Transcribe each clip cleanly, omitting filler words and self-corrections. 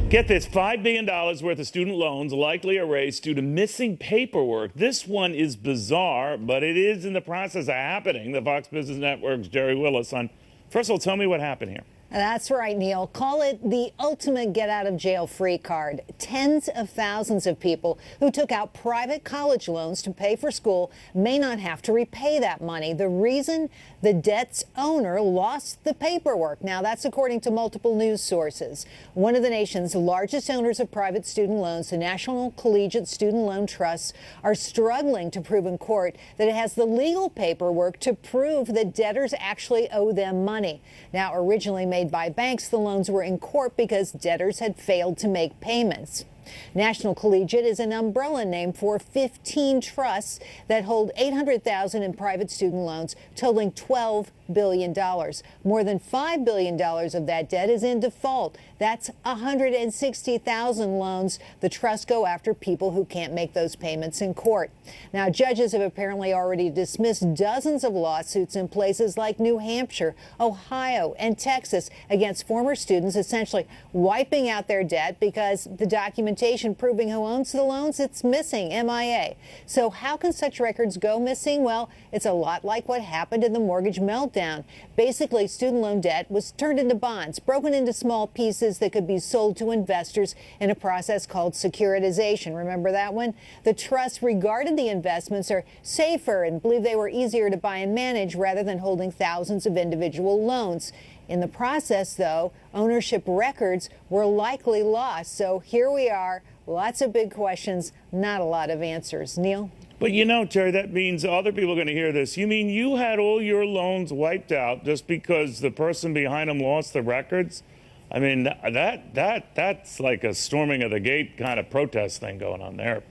Get this, $5 billion worth of student loans likely erased due to missing paperwork. This one is bizarre, but it is in the process of happening. The Fox Business Network's Jerry Willis on. First of all, tell me what happened here. That's right, Neil. Call it the ultimate get-out-of-jail-free card. Tens of thousands of people who took out private college loans to pay for school may not have to repay that money. The reason? The debt's owner lost the paperwork. Now, that's according to multiple news sources. One of the nation's largest owners of private student loans, the National Collegiate Student Loan Trusts, are struggling to prove in court that it has the legal paperwork to prove that debtors actually owe them money. Now, originally made by banks, the loans were in court because debtors had failed to make payments. National Collegiate is an umbrella name for 15 trusts that hold $800,000 in private student loans, totaling $12 billion. More than $5 billion of that debt is in default. That's 160,000 loans the trusts go after people who can't make those payments in court. Now, judges have apparently already dismissed dozens of lawsuits in places like New Hampshire, Ohio, and Texas against former students, essentially wiping out their debt because the documentation proving who owns the loans, it's missing, MIA. So how can such records go missing? Well, it's a lot like what happened in the mortgage meltdown. Basically, student loan debt was turned into bonds, broken into small pieces that could be sold to investors in a process called securitization. Remember that one? The trusts regarded the investments are safer and believe they were easier to buy and manage rather than holding thousands of individual loans. In the process, though, ownership records were likely lost. So here we are, lots of big questions, not a lot of answers. Neil? But you know, Terry, that means other people are going to hear this. You mean you had all your loans wiped out just because the person behind them lost the records? I mean, that's like a storming of the gate kind of protest thing going on there.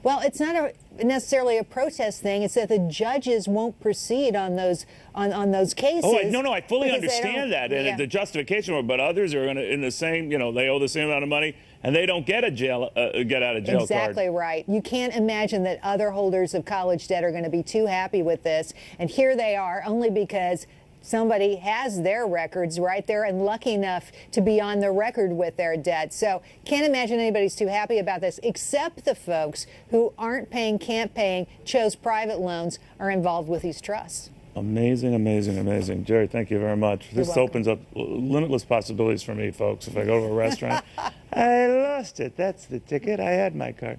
Well, it's not necessarily a protest thing. It's that the judges won't proceed on those cases. Oh, no, I fully understand that, and the justification for it. But others are going to, in the same, you know, they owe the same amount of money, and they don't get a get out of jail card. Exactly right. You can't imagine that other holders of college debt are going to be too happy with this, and here they are, only because somebody has their records right there and lucky enough to be on the record with their debt. So can't imagine anybody's too happy about this, except the folks who aren't paying, can't pay, chose private loans, are involved with these trusts. Amazing, amazing, amazing. Jerry, thank you very much. This opens up limitless possibilities for me, folks. If I go to a restaurant, I lost it. That's the ticket. I had my card.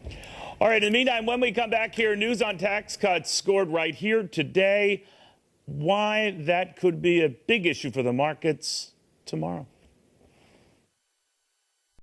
All right, in the meantime, when we come back here, news on tax cuts scored right here today. Why that could be a big issue for the markets tomorrow.